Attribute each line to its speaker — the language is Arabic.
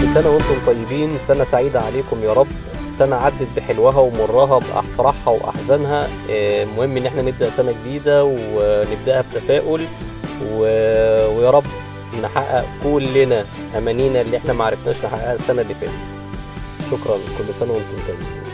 Speaker 1: كل سنة وانتم طيبين، سنة سعيدة عليكم يا رب. سنة عدت بحلوها ومرها بأفراحها وأحزانها. مهم إن احنا نبدأ سنة جديدة ونبدأها بتفاؤل ويا رب نحقق كلنا أمانينا اللي احنا معرفناش نحققها السنة اللي فاتت. شكرا، كل سنة وانتم طيبين.